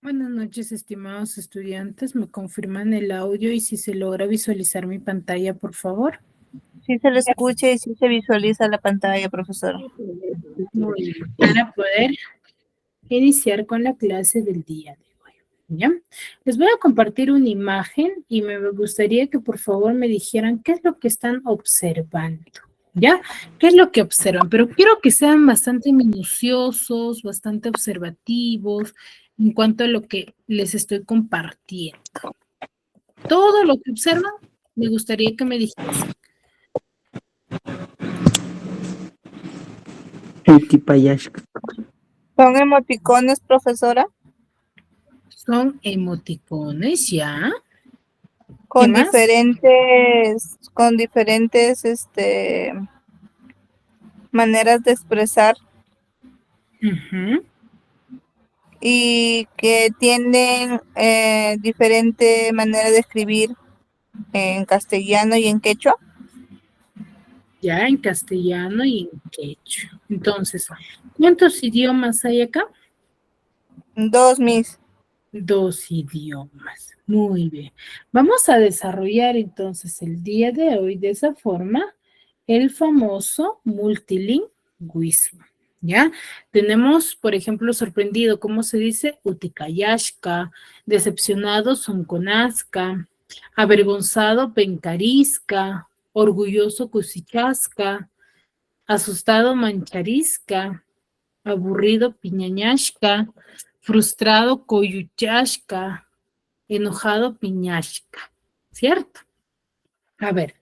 Buenas noches, estimados estudiantes. ¿Me confirman el audio y si se logra visualizar mi pantalla, por favor? Sí se le escucha y sí se visualiza la pantalla, profesora. Muy bien. Para poder iniciar con la clase del día de hoy. ¿Ya? Les voy a compartir una imagen y me gustaría que por favor me dijeran qué es lo que están observando. ¿Ya? ¿Qué es lo que observan? Pero quiero que sean bastante minuciosos, bastante observativos en cuanto a lo que les estoy compartiendo. Todo lo que observan, me gustaría que me dijesen. ¿Son emoticones, profesora? Son emoticones, ¿ya? ¿Qué Con más? diferentes maneras de expresar Ujú. y que tienen diferente manera de escribir en castellano y en quechua. Ya en castellano y en quechua. Entonces, ¿cuántos idiomas hay acá? Dos, mis. 2 idiomas. Muy bien. Vamos a desarrollar entonces el día de hoy de esa forma el famoso multilingüismo. ¿Ya? Tenemos, por ejemplo, sorprendido, ¿cómo se dice? Uticayashka, decepcionado, sonconasca, avergonzado, pencarisca, orgulloso, cusichasca, asustado, mancharisca, aburrido, piñañashka, frustrado, coyuchashka, enojado, piñashka, ¿cierto? A ver,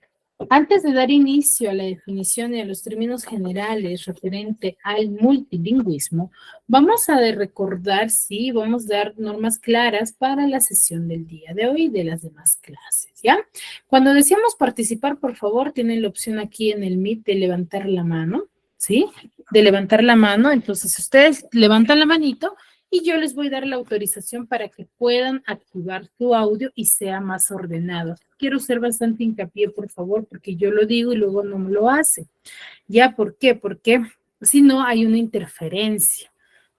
antes de dar inicio a la definición y a los términos generales referente al multilingüismo, vamos a recordar, sí, vamos a dar normas claras para la sesión del día de hoy y de las demás clases, ¿ya? Cuando decíamos participar, por favor, tienen la opción aquí en el Meet de levantar la mano, ¿sí? De levantar la mano, entonces ustedes levantan la manito y yo les voy a dar la autorización para que puedan activar su audio y sea más ordenado. Quiero ser bastante hincapié, por favor, porque yo lo digo y luego no me lo hace. ¿Ya? ¿Por qué? Porque si no hay una interferencia.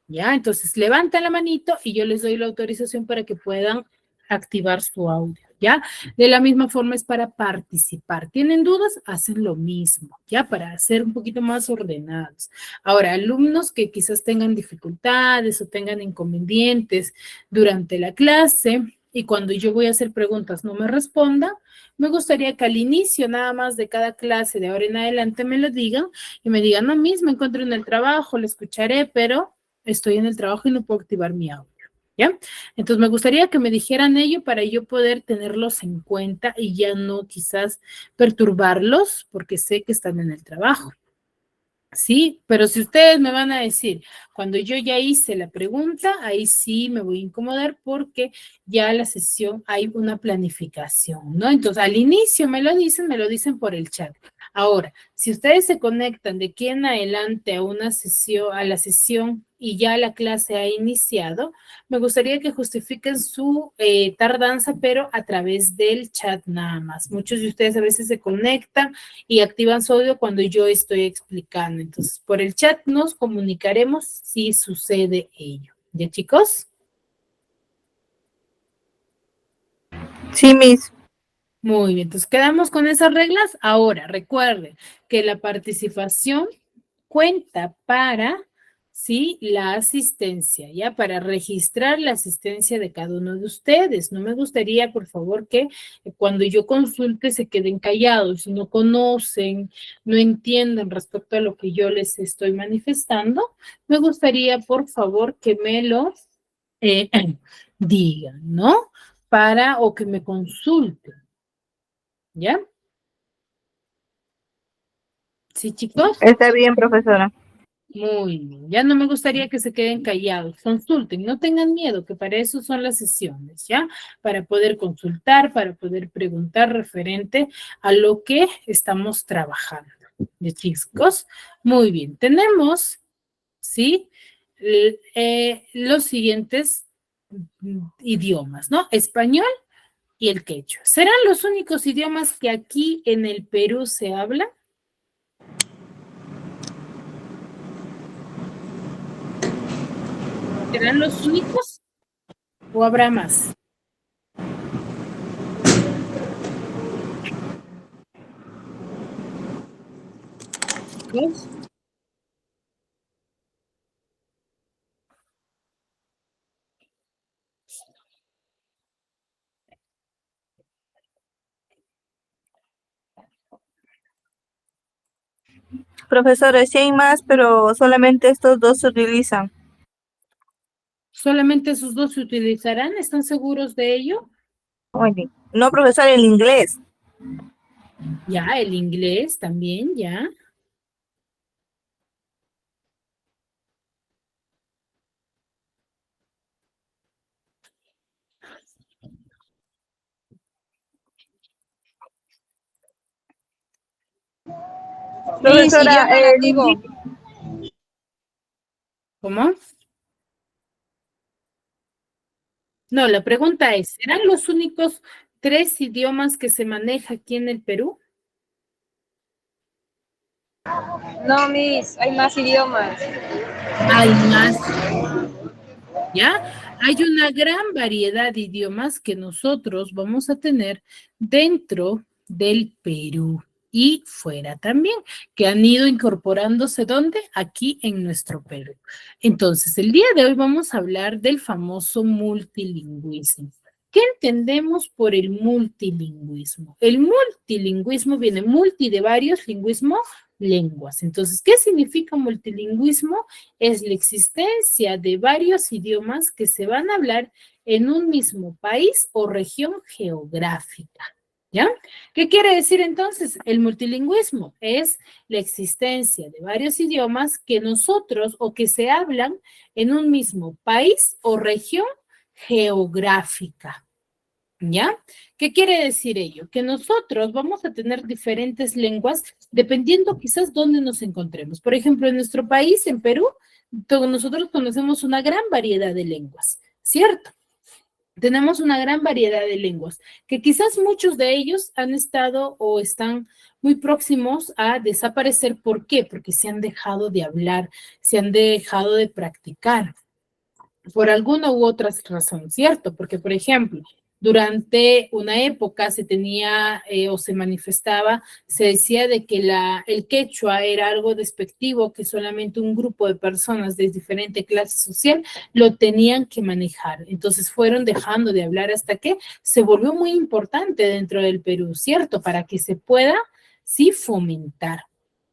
¿Ya? Entonces levantan la manito y yo les doy la autorización para que puedan activar su audio. ¿Ya? De la misma forma es para participar. ¿Tienen dudas? Hacen lo mismo, ¿ya? Para ser un poquito más ordenados. Ahora, alumnos que quizás tengan dificultades o tengan inconvenientes durante la clase y cuando yo voy a hacer preguntas no me responda, me gustaría que al inicio nada más de cada clase de ahora en adelante me lo digan y me digan, no, mismo me encuentro en el trabajo, lo escucharé, pero estoy en el trabajo y no puedo activar mi audio. ¿Ya? Entonces me gustaría que me dijeran ello para yo poder tenerlos en cuenta y ya no quizás perturbarlos porque sé que están en el trabajo. Sí, pero si ustedes me van a decir, cuando yo ya hice la pregunta, ahí sí me voy a incomodar porque ya la sesión hay una planificación, ¿no? Entonces, al inicio me lo dicen por el chat. Ahora, si ustedes se conectan de aquí en adelante a una sesión, a la sesión y ya la clase ha iniciado, me gustaría que justifiquen su tardanza, pero a través del chat nada más. Muchos de ustedes a veces se conectan y activan su audio cuando yo estoy explicando. Entonces, por el chat nos comunicaremos si sucede ello. ¿Ya, chicos? Sí, mis. Muy bien, entonces quedamos con esas reglas. Ahora, recuerden que la participación cuenta para, sí, la asistencia, ¿ya? Para registrar la asistencia de cada uno de ustedes. No me gustaría, por favor, que cuando yo consulte se queden callados, si no conocen, no entienden respecto a lo que yo les estoy manifestando. Me gustaría, por favor, que me lo eh, digan, ¿no? Para, o que me consulten. ¿Ya? ¿Sí, chicos? Está bien, profesora. Muy bien. Ya no me gustaría que se queden callados. Consulten, no tengan miedo, que para eso son las sesiones, ¿ya? Para poder consultar, para poder preguntar referente a lo que estamos trabajando. ¿Ya, chicos? Muy bien. Tenemos, ¿sí? Los siguientes idiomas, ¿no? Español y el quechua. ¿Serán los únicos idiomas que aquí en el Perú se hablan? ¿Serán los únicos? ¿O habrá más? ¿Dos? Profesora, sí hay más, pero solamente estos dos se utilizan. ¿Solamente esos dos se utilizarán? ¿Están seguros de ello? Oye, no, profesor, el inglés. Ya, el inglés también, ya. Miss, Profesora, idioma el nativo. inglés. ¿Cómo? No, la pregunta es, ¿serán los únicos 3 idiomas que se maneja aquí en el Perú? No, Miss, hay más idiomas. Hay más, ¿ya? Hay una gran variedad de idiomas que nosotros vamos a tener dentro del Perú y fuera también, que han ido incorporándose, ¿dónde? Aquí en nuestro Perú. Entonces, el día de hoy vamos a hablar del famoso multilingüismo. ¿Qué entendemos por el multilingüismo? El multilingüismo viene multi de varios, lingüismo, lenguas. Entonces, ¿qué significa multilingüismo? Es la existencia de varios idiomas que se van a hablar en un mismo país o región geográfica. ¿Ya? ¿Qué quiere decir entonces? El multilingüismo es la existencia de varios idiomas que nosotros o que se hablan en un mismo país o región geográfica. ¿Ya? ¿Qué quiere decir ello? Que nosotros vamos a tener diferentes lenguas dependiendo quizás dónde nos encontremos. Por ejemplo, en nuestro país, en Perú, nosotros conocemos una gran variedad de lenguas, ¿cierto? Tenemos una gran variedad de lenguas, que quizás muchos de ellos han estado o están muy próximos a desaparecer. ¿Por qué? Porque se han dejado de hablar, se han dejado de practicar por alguna u otra razón, ¿cierto? Porque, por ejemplo, durante una época se tenía o se manifestaba, se decía de que el quechua era algo despectivo, que solamente un grupo de personas de diferente clase social lo tenían que manejar. Entonces fueron dejando de hablar hasta que se volvió muy importante dentro del Perú, ¿cierto? Para que se pueda, sí, fomentar.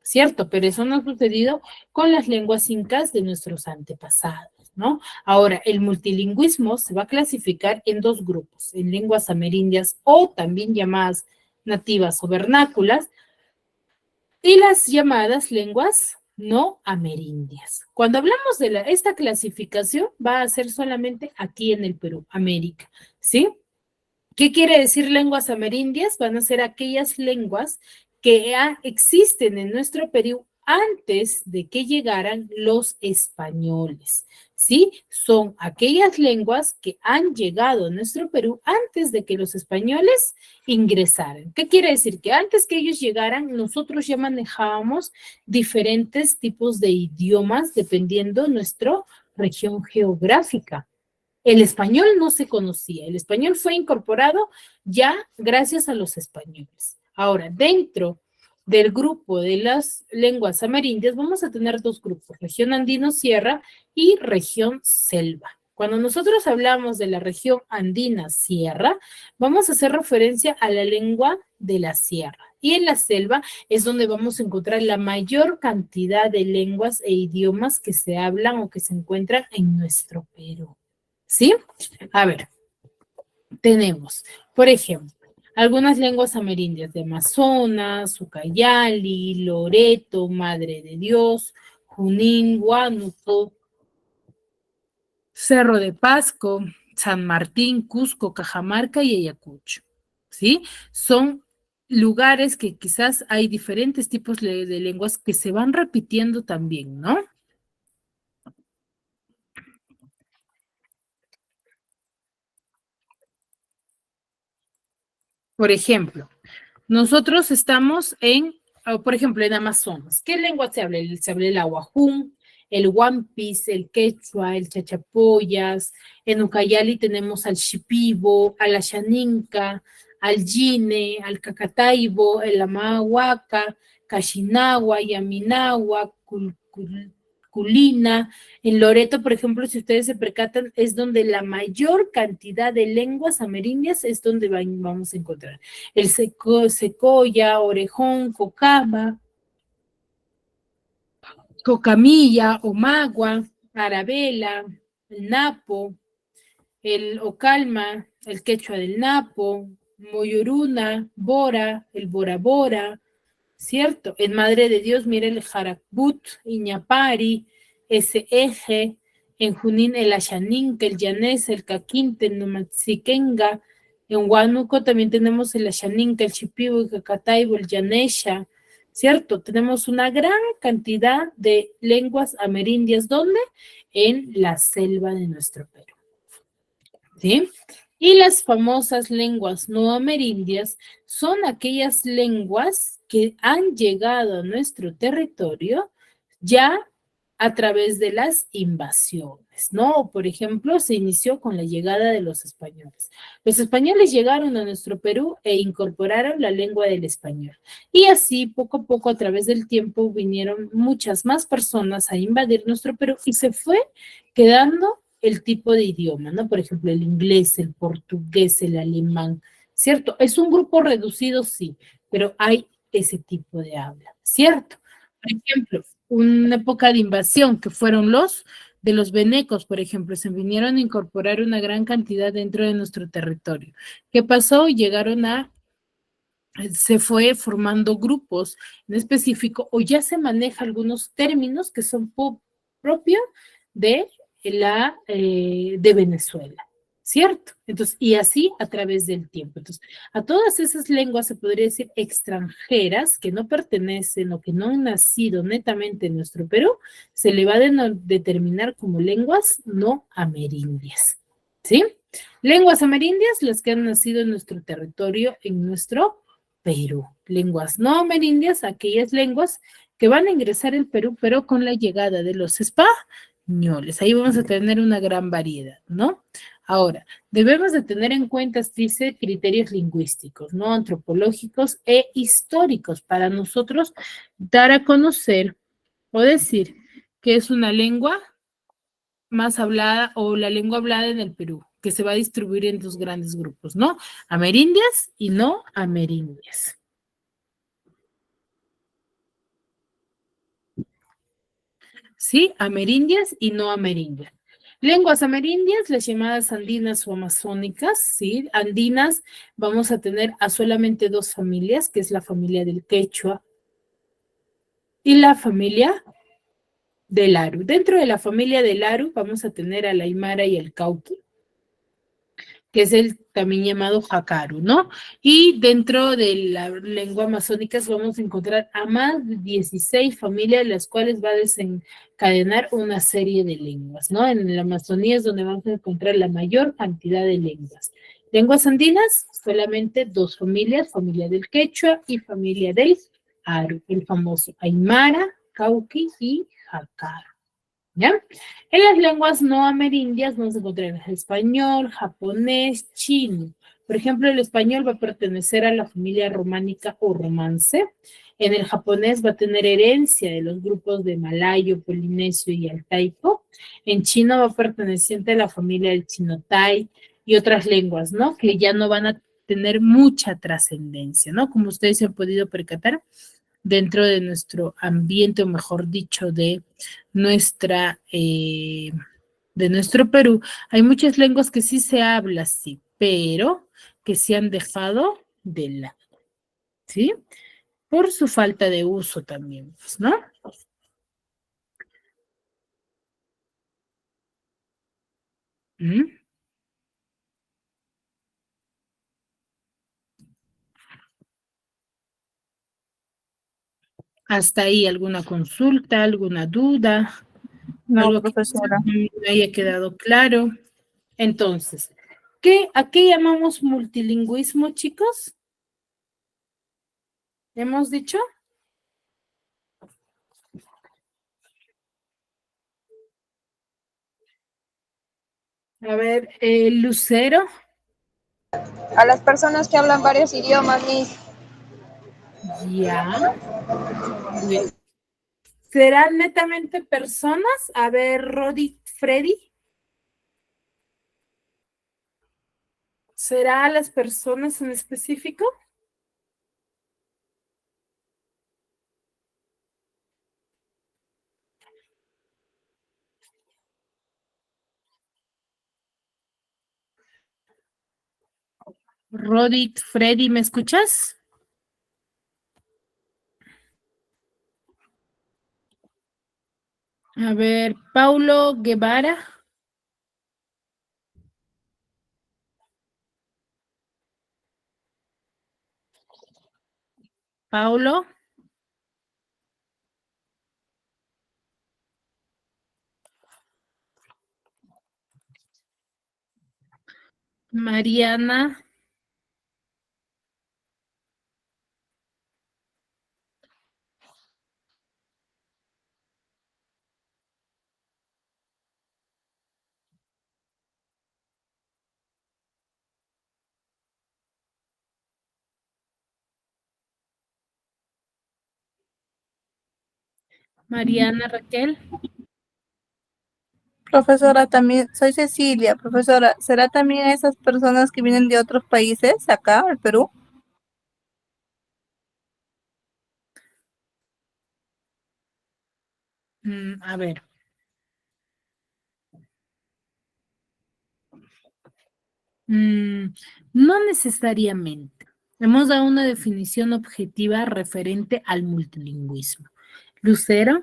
¿Cierto? Pero eso no ha sucedido con las lenguas incas de nuestros antepasados, ¿no? Ahora, el multilingüismo se va a clasificar en dos grupos, en lenguas amerindias o también llamadas nativas o vernáculas y las llamadas lenguas no amerindias. Cuando hablamos de esta clasificación, va a ser solamente aquí en el Perú, América, ¿sí? ¿Qué quiere decir lenguas amerindias? Van a ser aquellas lenguas que existen en nuestro Perú antes de que llegaran los españoles, ¿sí? Son aquellas lenguas que han llegado a nuestro Perú antes de que los españoles ingresaran. ¿Qué quiere decir? Que antes que ellos llegaran, nosotros ya manejábamos diferentes tipos de idiomas dependiendo de nuestra región geográfica. El español no se conocía, el español fue incorporado ya gracias a los españoles. Ahora, dentro del grupo de las lenguas amerindias vamos a tener dos grupos, región andino-sierra y región selva. Cuando nosotros hablamos de la región andina-sierra, vamos a hacer referencia a la lengua de la sierra. Y en la selva es donde vamos a encontrar la mayor cantidad de lenguas e idiomas que se hablan o que se encuentran en nuestro Perú. ¿Sí? A ver, tenemos, por ejemplo, algunas lenguas amerindias de Amazonas, Ucayali, Loreto, Madre de Dios, Junín, Huánuco, Cerro de Pasco, San Martín, Cusco, Cajamarca y Ayacucho. ¿Sí? Son lugares que quizás hay diferentes tipos de lenguas que se van repitiendo también, ¿no? Por ejemplo, nosotros estamos por ejemplo, en Amazonas. ¿Qué lengua se habla? Se habla el ahuajún, el Wampis, el Quechua, el Chachapoyas. En Ucayali tenemos al Shipibo, al Ashaninka, al Yine, al Cacataibo, el Amahuaca, Cashinagua, Yaminagua, Culina. En Loreto, por ejemplo, si ustedes se percatan, es donde la mayor cantidad de lenguas amerindias es donde vamos a encontrar. El Secoya, Orejón, Cocama, Cocamilla, Omagua, Arabela, el Napo, el Ocalma, el Quechua del Napo, Moyoruna, Bora, el Bora Bora, ¿cierto? En Madre de Dios, mire el Jaracbut, Iñapari, ese eje, en Junín el Ashaninca, el Llanés, el Caquinte, el Numatsiquenga, en Huánuco también tenemos el Ashaninca, el Chipibo, el Cacataibo, el Llanesha, ¿cierto? Tenemos una gran cantidad de lenguas amerindias, ¿dónde? En la selva de nuestro Perú, ¿sí? Y las famosas lenguas no amerindias son aquellas lenguas que han llegado a nuestro territorio ya a través de las invasiones, ¿no? Por ejemplo, se inició con la llegada de los españoles. Los españoles llegaron a nuestro Perú e incorporaron la lengua del español. Y así, poco a poco, a través del tiempo, vinieron muchas más personas a invadir nuestro Perú y se fue quedando el tipo de idioma, ¿no? Por ejemplo, el inglés, el portugués, el alemán, ¿cierto? Es un grupo reducido, sí, pero hay ese tipo de habla, ¿cierto? Por ejemplo, una época de invasión que fueron los de los venecos, por ejemplo, se vinieron a incorporar una gran cantidad dentro de nuestro territorio. ¿Qué pasó? Llegaron a se fue formando grupos en específico o ya se maneja algunos términos que son propios de de Venezuela, ¿cierto? Entonces, y así a través del tiempo. Entonces, a todas esas lenguas se podría decir extranjeras que no pertenecen o que no han nacido netamente en nuestro Perú, se le va a determinar como lenguas no amerindias, ¿sí? Lenguas amerindias, las que han nacido en nuestro territorio, en nuestro Perú. Lenguas no amerindias, aquellas lenguas que van a ingresar al Perú, pero con la llegada de los españoles. Ahí vamos a tener una gran variedad, ¿no? Ahora, debemos de tener en cuenta, dice, criterios lingüísticos, ¿no? Antropológicos e históricos para nosotros dar a conocer o decir que es una lengua más hablada o la lengua hablada en el Perú, que se va a distribuir en dos grandes grupos, ¿no? Amerindias y no amerindias. ¿Sí? Amerindias y no amerindias. Lenguas amerindias, las llamadas andinas o amazónicas, ¿sí? Andinas, vamos a tener a solamente dos familias, que es la familia del quechua y la familia del aru. Dentro de la familia del aru vamos a tener al aymara y el cauqui, que es el también llamado jacaru, ¿no? Y dentro de la lengua amazónica vamos a encontrar a más de 16 familias, las cuales va a desencadenar una serie de lenguas, ¿no? En la Amazonía es donde vamos a encontrar la mayor cantidad de lenguas. Lenguas andinas, solamente dos familias, familia del quechua y familia del aru, el famoso aymara, cauqui y jacaru. ¿Ya? En las lenguas no amerindias vamos a encontrar el español, japonés, chino. Por ejemplo, el español va a pertenecer a la familia románica o romance. En el japonés va a tener herencia de los grupos de malayo, polinesio y altaico. En chino va perteneciente a la familia del chinotai y otras lenguas, ¿no? Que ya no van a tener mucha trascendencia, ¿no? Como ustedes se han podido percatar, dentro de nuestro ambiente, o mejor dicho, de nuestro Perú, hay muchas lenguas que sí se habla, sí, pero que se han dejado de lado, ¿sí? Por su falta de uso también, pues, ¿no? ¿Mm? Hasta ahí alguna consulta, alguna duda, No, algo que profesora. no me haya quedado claro. Entonces, ¿a qué llamamos multilingüismo, chicos? ¿Hemos dicho? A ver, Lucero. A las personas que hablan varios idiomas, Miss. Ya. Bien. ¿Serán netamente personas? A ver, Rodi, Freddy. ¿Será a las personas en específico? Rodit, Freddy, ¿me escuchas? A ver, Paulo Guevara. Paulo. Mariana. Mariana Raquel. Profesora, también, soy Cecilia, profesora, ¿será también esas personas que vienen de otros países acá, al Perú? A ver. No necesariamente. Hemos dado una definición objetiva referente al multilingüismo. Lucero.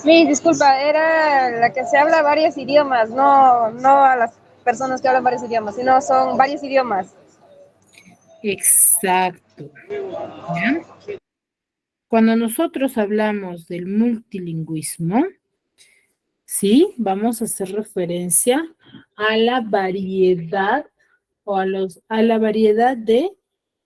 Miss, disculpa, era la que se habla varios idiomas, no a las personas que hablan varios idiomas, sino son varios idiomas. Exacto. ¿Ya? Cuando nosotros hablamos del multilingüismo, sí, vamos a hacer referencia a la variedad o a la variedad de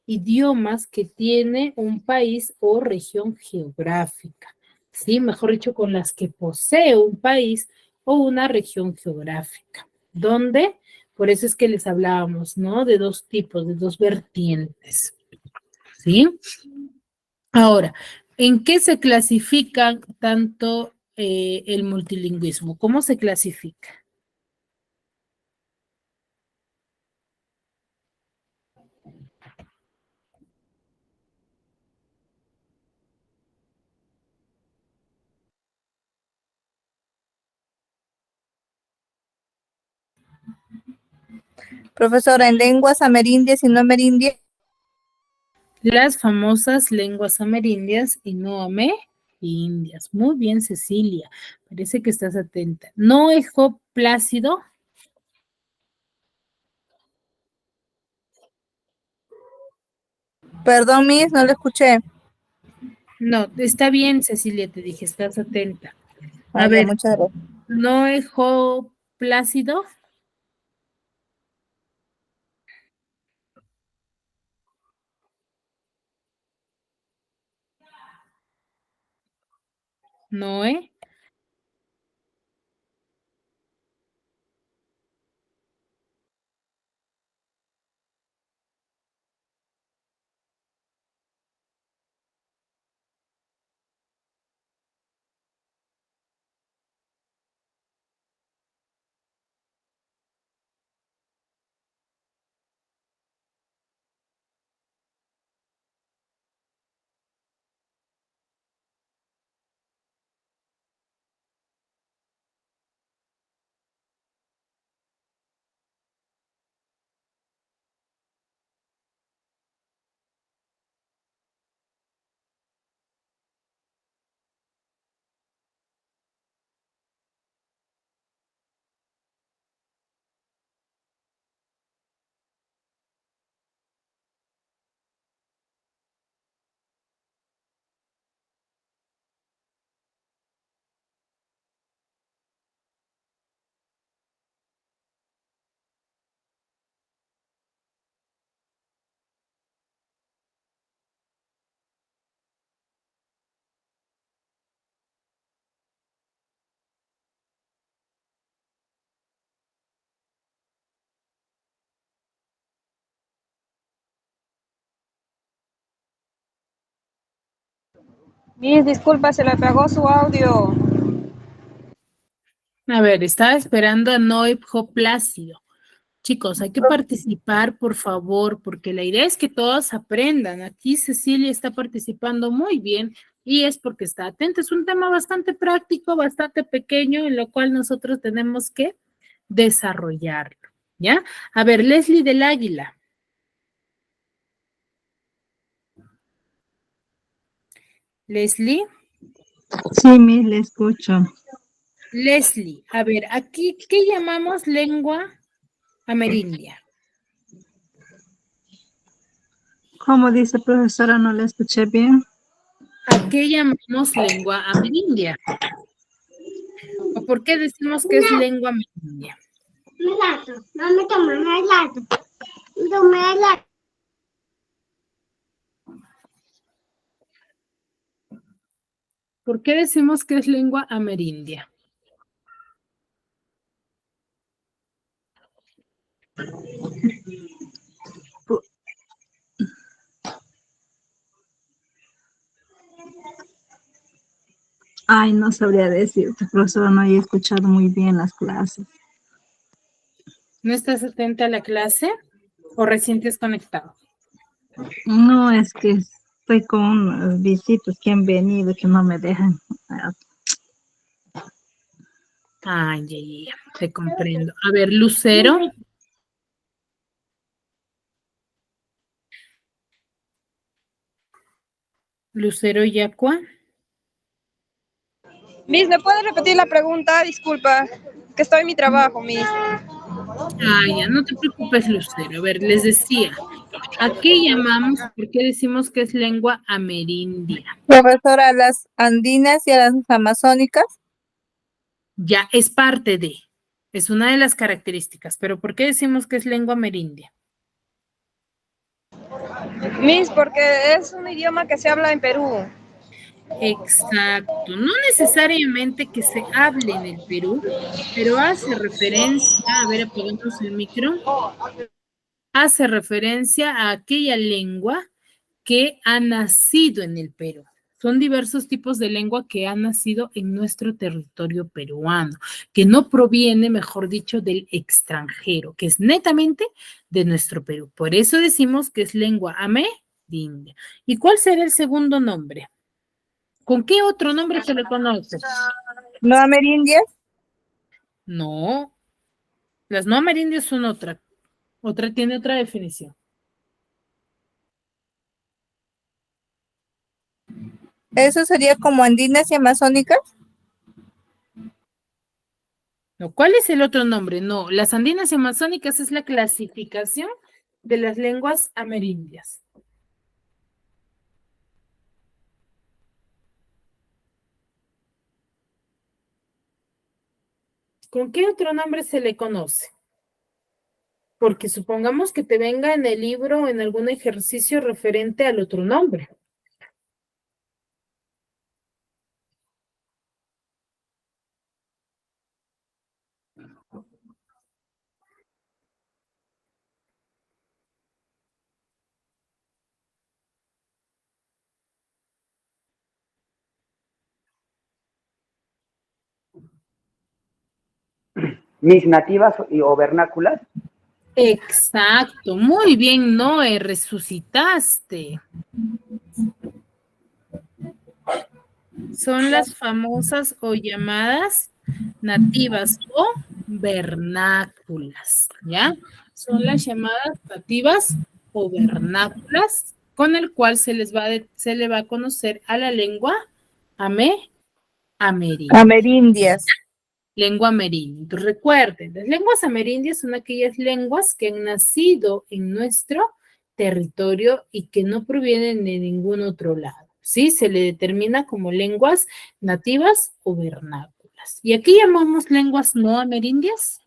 idiomas que tiene un país o región geográfica. Sí, mejor dicho, con las que posee un país o una región geográfica. ¿Dónde? Por eso es que les hablábamos, ¿no? De dos tipos, de dos vertientes. ¿Sí? Ahora, ¿en qué se clasifican tanto el multilingüismo? ¿Cómo se clasifica? Profesora, en lenguas amerindias y no amerindias. Las famosas lenguas amerindias y no amerindias. Muy bien, Cecilia. Parece que estás atenta. No ejo plácido. Perdón, Miss, no lo escuché. No, está bien, Cecilia, te dije, estás atenta. A Ah, ya, ver, muchas gracias. no ejo plácido. Noé. Mis disculpas, se le apagó su audio. A ver, estaba esperando a Noibjo Plácido. Chicos, hay que participar, por favor, porque la idea es que todos aprendan. Aquí Cecilia está participando muy bien y es porque está atenta. Es un tema bastante práctico, bastante pequeño, en lo cual nosotros tenemos que desarrollarlo, ¿ya? A ver, Leslie del Águila. Leslie. Sí, Miss, le escucho. Leslie, a ver, aquí, ¿qué llamamos lengua amerindia? ¿Cómo dice profesora? No le escuché bien. ¿A qué llamamos lengua amerindia? ¿O por qué decimos que es lengua amerindia? ¿Por qué decimos que es lengua amerindia? Ay, no sabría decirte, profesora, no he escuchado muy bien las clases. ¿No estás atenta a la clase o recién te has conectado? No, es que estoy con unas visitas que han venido que no me dejan. Ay, ya, te comprendo. A ver, Lucero. Lucero Yacua. Miss, ¿me puede repetir la pregunta? Disculpa, que estoy en mi trabajo, Miss. Ya, no te preocupes, Lucero. A ver, les decía, ¿a qué llamamos? ¿Por qué decimos que es lengua amerindia? Profesora, a las andinas y a las amazónicas. Ya, es parte de, es una de las características, pero ¿por qué decimos que es lengua amerindia? Miss, porque es un idioma que se habla en Perú. Exacto, no necesariamente que se hable en el Perú, pero hace referencia, a ver, apagamos el micro, hace referencia a aquella lengua que ha nacido en el Perú. Son diversos tipos de lengua que han nacido en nuestro territorio peruano, que no proviene, mejor dicho, del extranjero, que es netamente de nuestro Perú. Por eso decimos que es lengua amerindia. ¿Y cuál será el segundo nombre? ¿Con qué otro nombre se le conoce? ¿No amerindias? No, las no amerindias son tiene otra definición. ¿Eso sería como andinas y amazónicas? No, ¿cuál es el otro nombre? No, las andinas y amazónicas es la clasificación de las lenguas amerindias. ¿Con qué otro nombre se le conoce? Porque supongamos que te venga en el libro en algún ejercicio referente al otro nombre. Mis nativas o vernáculas. Exacto, muy bien, Noé, resucitaste. Son las famosas o llamadas nativas o vernáculas, ¿ya? Son las llamadas nativas o vernáculas con el cual se le va a conocer a la lengua amerindia. Amerindias. Lengua amerindia. Entonces recuerden, las lenguas amerindias son aquellas lenguas que han nacido en nuestro territorio y que no provienen de ningún otro lado. ¿Sí? Se le determina como lenguas nativas o vernáculas. ¿Y aquí llamamos lenguas no amerindias?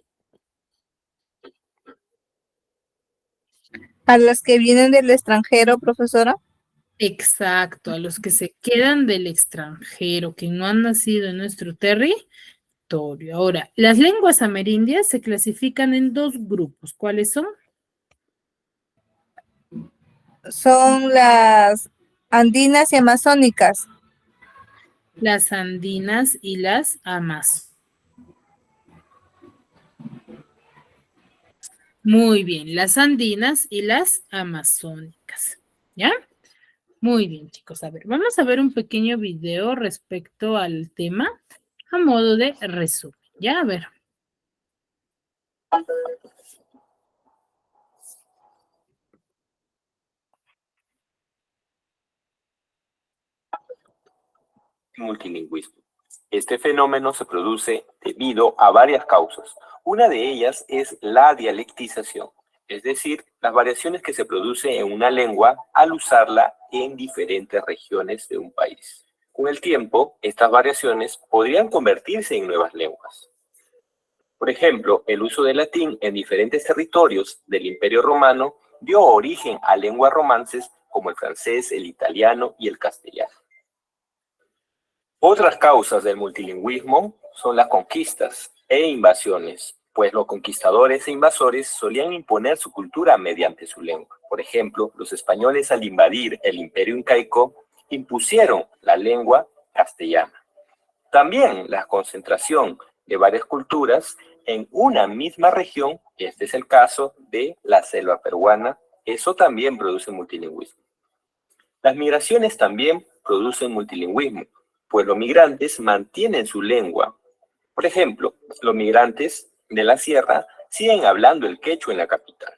¿A las que vienen del extranjero, profesora? Exacto, a los que se quedan del extranjero, que no han nacido en nuestro territorio. Ahora, las lenguas amerindias se clasifican en dos grupos. ¿Cuáles son? Son las andinas y amazónicas. las andinas y las amazónicas. Muy bien, las andinas y las amazónicas. ¿Ya? Muy bien, chicos. A ver, vamos a ver un pequeño video respecto al tema a modo de resumen. Ya, a ver. Multilingüismo. Este fenómeno se produce debido a varias causas. Una de ellas es la dialectización, es decir, las variaciones que se producen en una lengua al usarla en diferentes regiones de un país. Con el tiempo, estas variaciones podrían convertirse en nuevas lenguas. Por ejemplo, el uso del latín en diferentes territorios del Imperio Romano dio origen a lenguas romances como el francés, el italiano y el castellano. Otras causas del multilingüismo son las conquistas e invasiones, pues los conquistadores e invasores solían imponer su cultura mediante su lengua. Por ejemplo, los españoles al invadir el Imperio Incaico impusieron la lengua castellana. También la concentración de varias culturas en una misma región, este es el caso de la selva peruana, eso también produce multilingüismo. Las migraciones también producen multilingüismo, pues los migrantes mantienen su lengua. Por ejemplo, los migrantes de la sierra siguen hablando el quechua en la capital.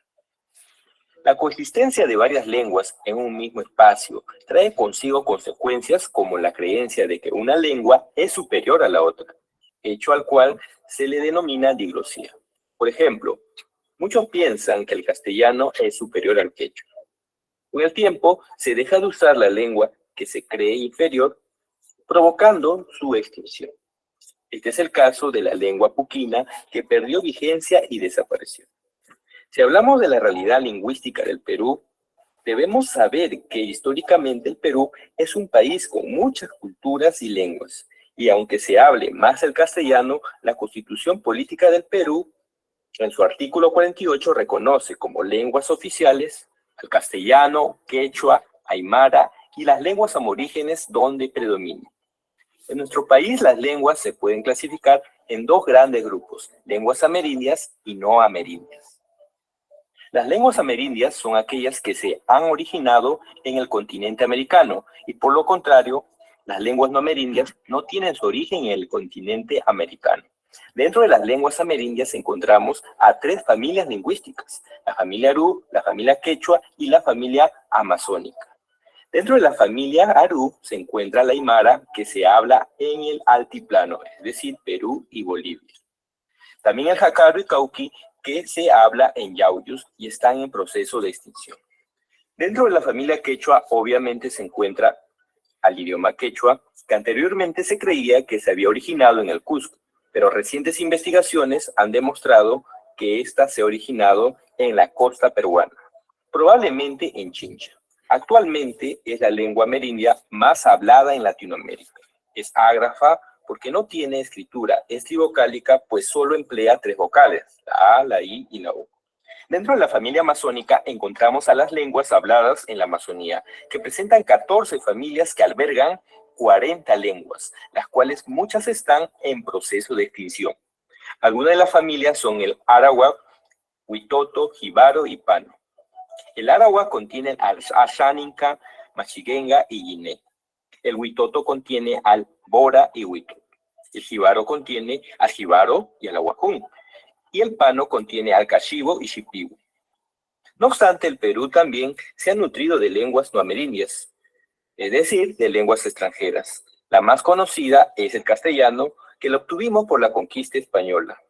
La coexistencia de varias lenguas en un mismo espacio trae consigo consecuencias como la creencia de que una lengua es superior a la otra, hecho al cual se le denomina diglosía. Por ejemplo, muchos piensan que el castellano es superior al quechua. Con el tiempo, se deja de usar la lengua que se cree inferior, provocando su extinción. Este es el caso de la lengua puquina, que perdió vigencia y desapareció. Si hablamos de la realidad lingüística del Perú, debemos saber que históricamente el Perú es un país con muchas culturas y lenguas, y aunque se hable más el castellano, la Constitución Política del Perú, en su artículo 48, reconoce como lenguas oficiales al castellano, quechua, aymara y las lenguas aborígenes donde predominen. En nuestro país las lenguas se pueden clasificar en dos grandes grupos, lenguas amerindias y no amerindias. Las lenguas amerindias son aquellas que se han originado en el continente americano y por lo contrario, las lenguas no amerindias no tienen su origen en el continente americano. Dentro de las lenguas amerindias encontramos a tres familias lingüísticas, la familia Aru, la familia Quechua y la familia amazónica. Dentro de la familia Aru se encuentra la aymara, que se habla en el altiplano, es decir, Perú y Bolivia. También el jacaro y cauqui, que se habla en Yauyos y están en proceso de extinción. Dentro de la familia quechua, obviamente se encuentra al idioma quechua, que anteriormente se creía que se había originado en el Cusco, pero recientes investigaciones han demostrado que ésta se ha originado en la costa peruana, probablemente en Chincha. Actualmente es la lengua amerindia más hablada en Latinoamérica. Es ágrafa porque no tiene escritura estrivocálica, pues solo emplea tres vocales, la A, la I y la U. Dentro de la familia amazónica encontramos a las lenguas habladas en la Amazonía, que presentan 14 familias que albergan 40 lenguas, las cuales muchas están en proceso de extinción. Algunas de las familias son el arawak, huitoto, jibaro y pano. El arawak contiene al ashaninka, machiguenga y guiné. El huitoto contiene al bora y huito. El jibaro contiene al jibaro y al ahuacún. Y el pano contiene al cachibo y shipibo. No obstante, el Perú también se ha nutrido de lenguas no amerindias, es decir, de lenguas extranjeras. La más conocida es el castellano, que lo obtuvimos por la conquista española.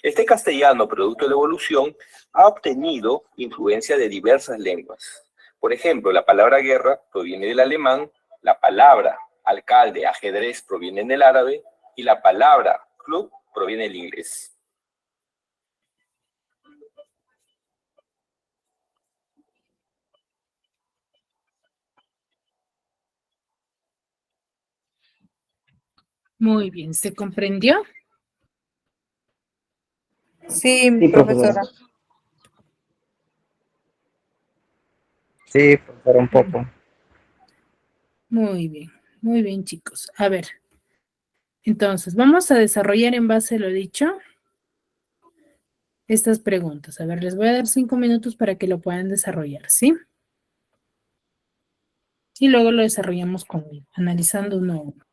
Este castellano, producto de la evolución, ha obtenido influencia de diversas lenguas. Por ejemplo, la palabra guerra proviene del alemán, la palabra alcalde, ajedrez proviene del árabe y la palabra club proviene del inglés. Muy bien, ¿se comprendió? Sí, Sí, profesora. Sí, profesora, un poco. Muy bien, chicos. A ver, Entonces, vamos a desarrollar en base a lo dicho estas preguntas. A ver, les voy a dar 5 minutos para que lo puedan desarrollar, ¿sí? Y luego lo desarrollamos conmigo, analizando uno a uno.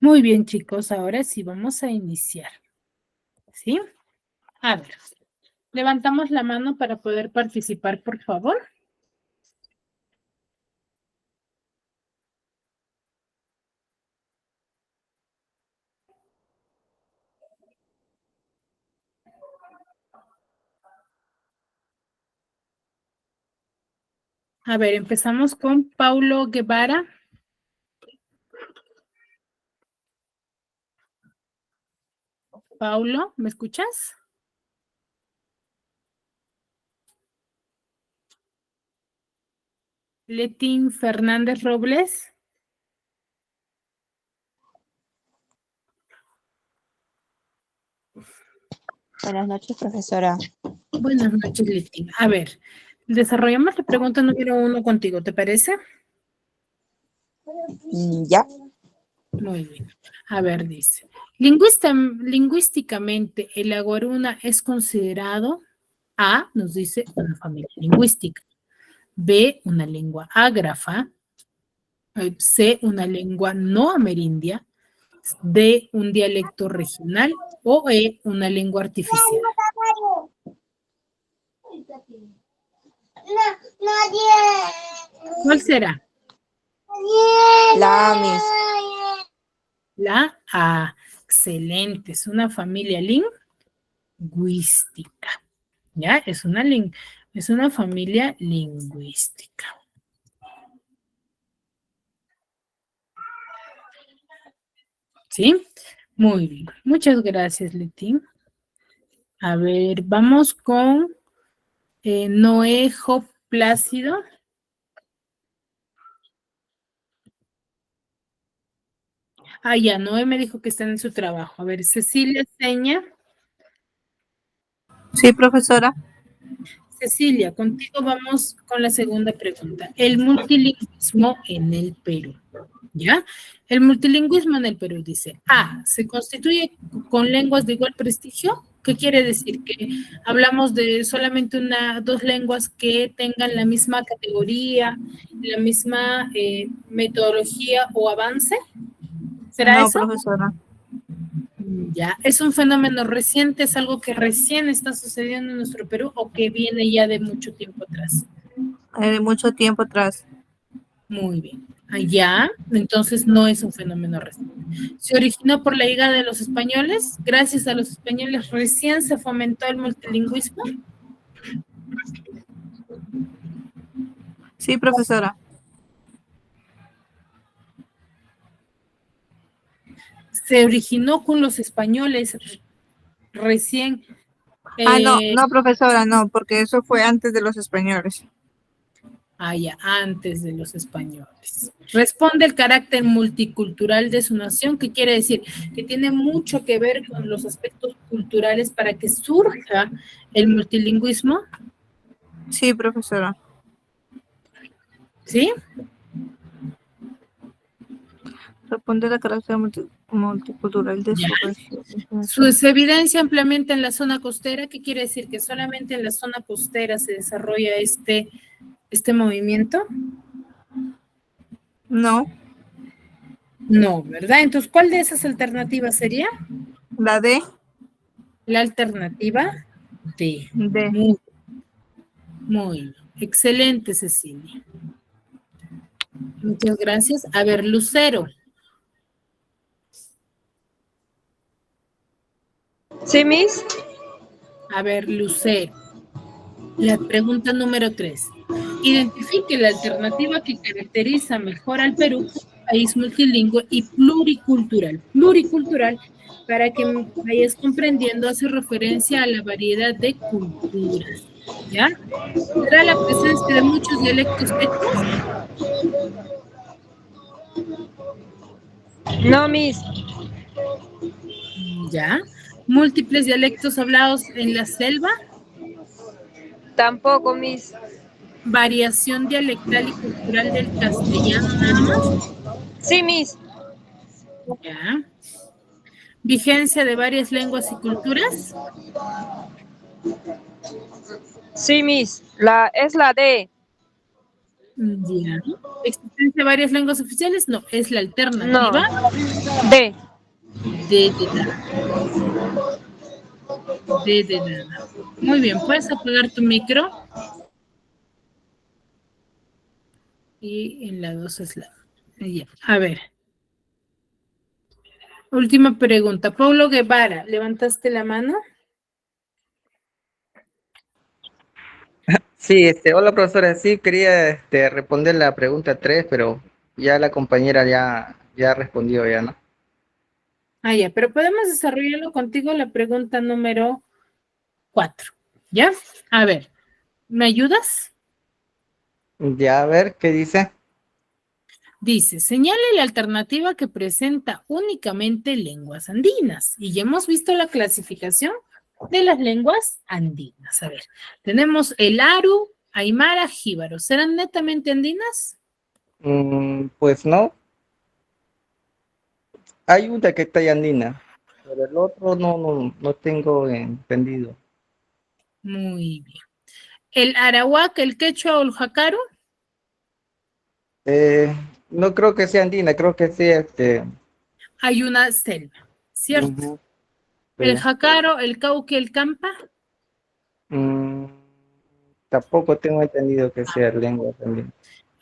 Muy bien, chicos, ahora sí vamos a iniciar. ¿Sí? A ver, levantamos la mano para poder participar, por favor. A ver, empezamos con Paulo Guevara. Paulo, ¿me escuchas? Letín Fernández Robles. Buenas noches, profesora. Buenas noches, Letín. A ver, desarrollamos la pregunta número 1 contigo, ¿te parece? Ya. Muy bien. A ver, dice. Lingüísticamente, el aguaruna es considerado A, nos dice, una familia lingüística. B, una lengua ágrafa. C, una lengua no amerindia. D, un dialecto regional. O E, una lengua artificial. ¿Cuál será? La Miss. La A. Excelente. Es una familia lingüística. ¿Ya? Es una familia lingüística. ¿Sí? Muy bien. Muchas gracias, Letín. A ver, vamos con Noé Job Plácido. Ah, ya, Noé me dijo que está en su trabajo. A ver, Cecilia Seña. Sí, profesora. Cecilia, contigo vamos con la segunda pregunta. El multilingüismo en el Perú. ¿Ya? El multilingüismo en el Perú dice, A, ¿se constituye con lenguas de igual prestigio? ¿Qué quiere decir? ¿Que hablamos de solamente dos lenguas que tengan la misma categoría, la misma metodología o avance? ¿Será No, eso? profesora. Ya, ¿es un fenómeno reciente? ¿Es algo que recién está sucediendo en nuestro Perú o que viene ya de mucho tiempo atrás? Mucho tiempo atrás. Muy bien. Allá, entonces no es un fenómeno reciente. ¿Se originó por la llegada de los españoles? Gracias a los españoles recién se fomentó el multilingüismo. Sí, profesora. Se originó con los españoles recién. No, profesora, no, porque eso fue antes de los españoles. Ya, antes de los españoles. Responde el carácter multicultural de su nación, que quiere decir que tiene mucho que ver con los aspectos culturales para que surja el multilingüismo. Sí, profesora. ¿Sí? Responde el carácter multicultural de su región. Se evidencia ampliamente en la zona costera, ¿qué quiere decir? Que solamente en la zona costera se desarrolla este movimiento. No. No, ¿verdad? Entonces, ¿cuál de esas alternativas sería? La D. La alternativa D. D. Muy bien. Excelente, Cecilia. Muchas gracias. A ver, Lucero. ¿Sí, Miss? A ver, Lucero. La pregunta número 3. Identifique la alternativa que caracteriza mejor al Perú, país multilingüe y pluricultural. Pluricultural, para que vayas comprendiendo, hace referencia a la variedad de culturas. ¿Ya? ¿Será la presencia de muchos dialectos étnicos? No, Miss. ¿Ya? ¿Múltiples dialectos hablados en la selva? Tampoco, Miss. ¿Variación dialectal y cultural del castellano nada más? Sí, Miss. ¿Ya? ¿Vigencia de varias lenguas y culturas? Sí, Miss. Es la D. Ya. ¿Existencia de varias lenguas oficiales? No, es la alternativa. No. D. D de nada. D de nada. Muy bien, puedes apagar tu micro. Y en la 2 es la... Ya. A ver. Última pregunta. Paulo Guevara, ¿levantaste la mano? Sí, hola profesora, sí quería responder la pregunta 3, pero ya la compañera ya respondió ya, ¿no? Ah, ya, pero podemos desarrollarlo contigo la pregunta número 4. ¿Ya? A ver, ¿me ayudas? Ya, a ver, ¿qué dice? Dice, señale la alternativa que presenta únicamente lenguas andinas. Y ya hemos visto la clasificación de las lenguas andinas. A ver, tenemos el Aru, Aymara, Jíbaro. ¿Serán netamente andinas? Pues no, hay una que está ahí andina, pero el otro no tengo entendido. Muy bien. ¿El Arawak, el Quechua o el Jacaro? Eh, no creo que sea andina, creo que sí, Hay una selva, ¿cierto? ujú, ¿El sí. Jacaro, el Cauca, el Campa? Mm, tampoco tengo entendido que sea lengua también.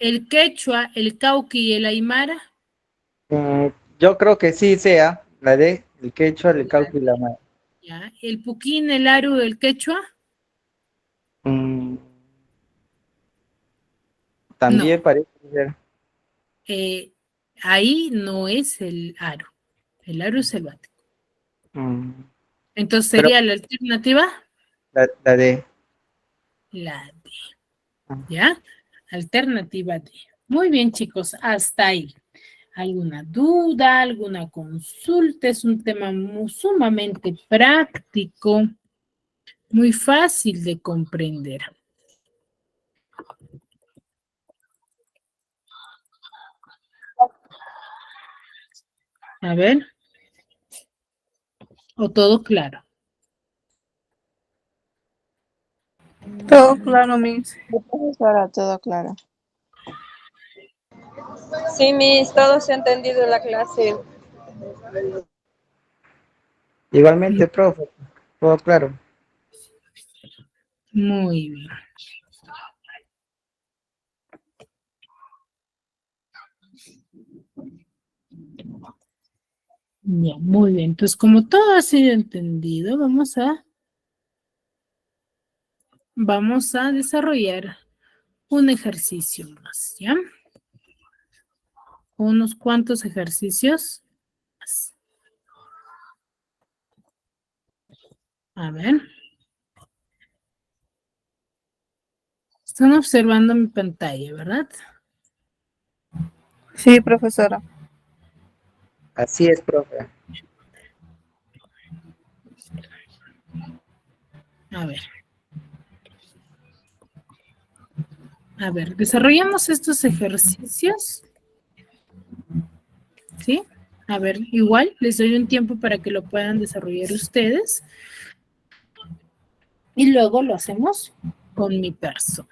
¿El Quechua, el Cauca y el Aymara? Mm, yo creo que sí sea la de el quechua, el cauca y la maya. ¿Ya? ¿El Puquín, el Aru, el Quechua? Mm, No. también parece ser. eh, ahí no es el aro es selvático. mm, Entonces pero sería la alternativa, la de. la D, ah, ¿ya? Alternativa D. Muy bien, chicos, hasta ahí. ¿Alguna duda, alguna consulta? Es un tema sumamente práctico, muy fácil de comprender. A ver, o todo claro. Todo claro, Miss. Sí, profesora, todo claro. Sí, mis, todo se ha entendido en la clase. Igualmente, profe, todo claro. Muy bien. Ya, muy bien. Entonces, como todo ha sido entendido, vamos a desarrollar un ejercicio más, ¿ya? Unos cuantos ejercicios más. A ver. Están observando mi pantalla, ¿verdad? Sí, profesora. Así es, profe. A ver. A ver, desarrollamos estos ejercicios. ¿Sí? A ver, igual les doy un tiempo para que lo puedan desarrollar ustedes. Y luego lo hacemos con mi persona.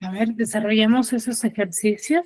A ver, desarrollamos esos ejercicios.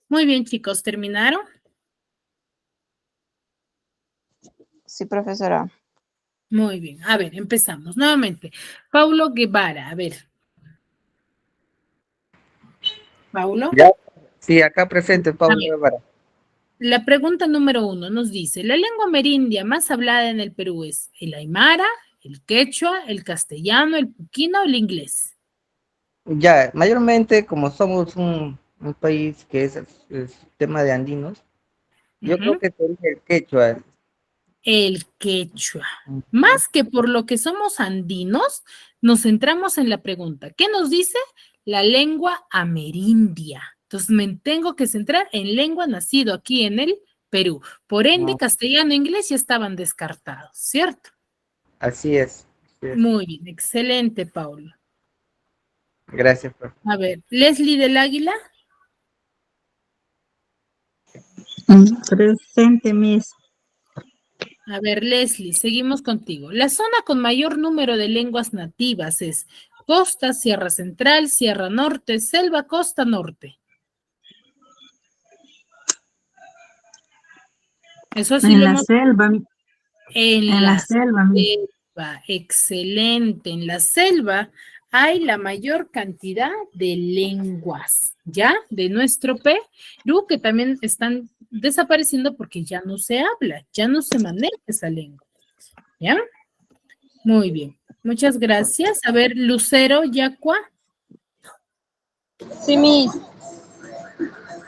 Muy bien, chicos, ¿terminaron? Sí, profesora. Muy bien, a ver, empezamos nuevamente. Paulo Guevara, a ver. Paulo, Ya, sí, acá presente, a Pablo ver, Guevara. la pregunta número 1 nos dice, la lengua amerindia más hablada en el Perú es el aymara, el quechua, el castellano, el puquino o el inglés. Ya, mayormente como somos un país que es tema de andinos, yo creo Ujú. que sería el quechua. El quechua. Más que por lo que somos andinos, nos centramos en la pregunta. ¿Qué nos dice? La lengua amerindia. Entonces me tengo que centrar en lengua nacido aquí en el Perú. Por ende, Ah, castellano e inglés ya estaban descartados, ¿cierto? así es, así es. Muy bien, excelente, Paulo. Gracias, profe. A ver, Leslie del Águila. Presente, Miss. A ver, Leslie, seguimos contigo. La zona con mayor número de lenguas nativas es Costa, Sierra Central, Sierra Norte, Selva, Costa Norte. Eso sí En lo la hemos... selva, En en la la selva, Miss. selva, excelente. En la selva hay la mayor cantidad de lenguas, ¿ya? De nuestro Perú, que también están desapareciendo porque ya no se habla, ya no se maneja esa lengua, ¿ya? Muy bien. Muchas gracias. A ver, Lucero, Yacua. Sí, Miss.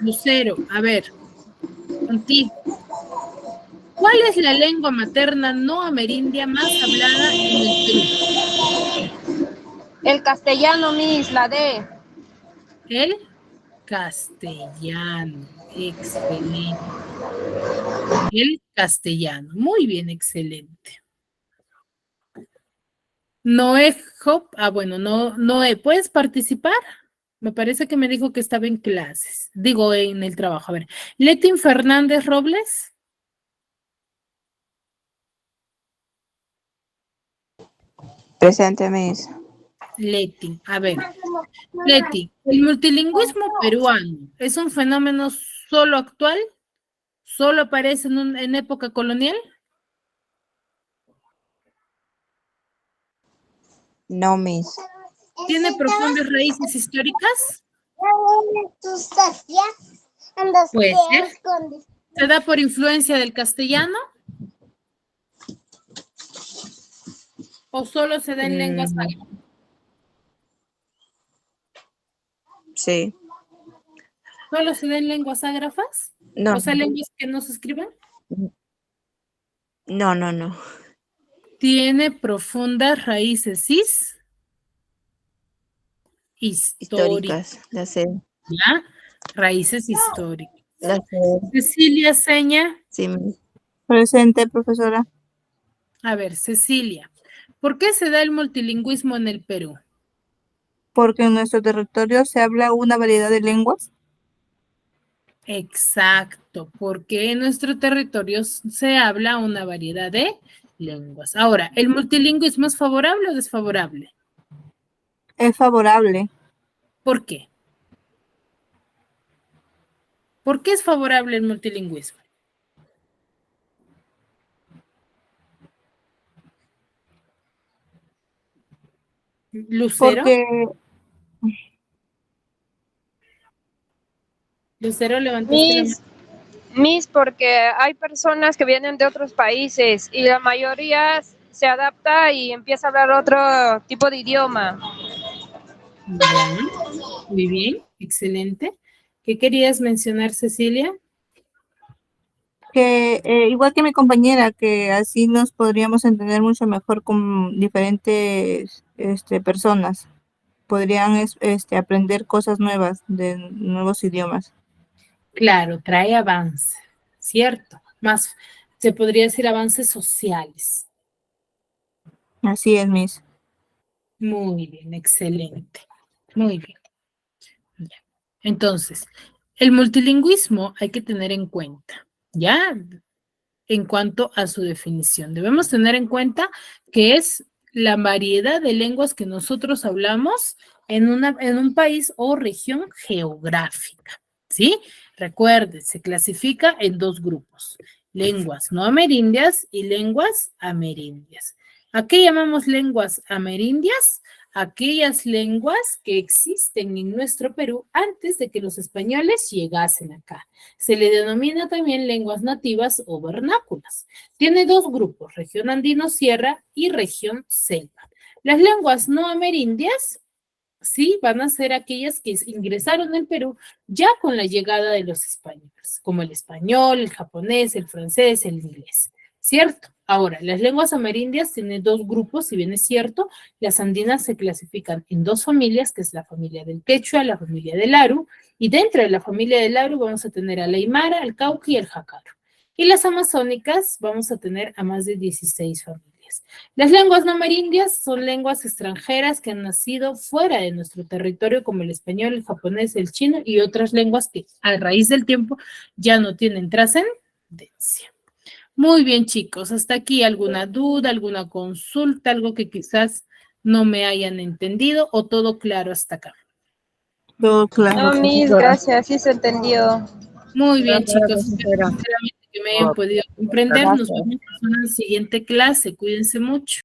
Lucero, a ver, contigo. ¿Cuál es la lengua materna no amerindia más hablada en el Perú? El castellano, Miss, la D. El castellano. Excelente. El castellano. Muy bien, excelente. Noé Hop, bueno, no, Noé, ¿puedes participar? Me parece que me dijo que estaba en clases. Digo, en el trabajo. A ver, Letin Fernández Robles. Presente, Miss. Letin, a ver. Leti, ¿el multilingüismo peruano es un fenómeno solo actual? ¿Solo aparece en época colonial? No, Miss. ¿Tiene profundas raíces históricas? Puede ser. ¿Se da por influencia del castellano? ¿O solo se da en lenguas ágrafas? Sí. ¿Solo se da en lenguas ágrafas? No. O sea, lenguas que no se escriben. No. Tiene profundas raíces históricas. Históricas. La sé. ¿Ya? Raíces históricas. La sé. Cecilia Seña. Sí, Miss. Presente, profesora. A ver, Cecilia, ¿por qué se da el multilingüismo en el Perú? Porque en nuestro territorio se habla una variedad de lenguas. Exacto, porque en nuestro territorio se habla una variedad de lenguas. Ahora, ¿el multilingüismo es favorable o desfavorable? Es favorable. ¿Por qué? ¿Por qué es favorable el multilingüismo? Lucero, Porque Lucero, levantaste la mano. Miss, porque hay personas que vienen de otros países y la mayoría se adapta y empieza a hablar otro tipo de idioma. Ya, muy bien, excelente. ¿Qué querías mencionar, Cecilia? que igual que mi compañera, que así nos podríamos entender mucho mejor con diferentes personas. Podrían aprender cosas nuevas de nuevos idiomas. Claro, trae avance, ¿cierto? Más, se podría decir avances sociales. Así es, Miss. Muy bien, excelente. Muy bien. Ya. Entonces, el multilingüismo hay que tener en cuenta, ¿ya? En cuanto a su definición, debemos tener en cuenta que es la variedad de lenguas que nosotros hablamos en un país o región geográfica, ¿sí? Recuerden, se clasifica en dos grupos, lenguas no amerindias y lenguas amerindias. ¿A qué llamamos lenguas amerindias? Aquellas lenguas que existen en nuestro Perú antes de que los españoles llegasen acá. Se le denomina también lenguas nativas o vernáculas. Tiene dos grupos, región andino-sierra y región selva. Las lenguas no amerindias, sí, van a ser aquellas que ingresaron al Perú ya con la llegada de los españoles, como el español, el japonés, el francés, el inglés, ¿cierto? Ahora, las lenguas amerindias tienen dos grupos, si bien es cierto, las andinas se clasifican en dos familias, que es la familia del quechua, la familia del aru, y dentro de la familia del aru vamos a tener al aymara, al cauca y al jácaro. Y las amazónicas vamos a tener a más de 16 familias. Las lenguas no amerindias son lenguas extranjeras que han nacido fuera de nuestro territorio, como el español, el japonés, el chino y otras lenguas que a raíz del tiempo ya no tienen trascendencia. Muy bien, chicos, hasta aquí alguna duda, alguna consulta, algo que quizás no me hayan entendido o todo claro hasta acá. Todo claro. No, Miss, gracias, sí se entendió. Muy bien, Gracias, chicos, espero profesora. sinceramente que me hayan podido comprender. Nos Gracias. vemos en la siguiente clase. Cuídense mucho.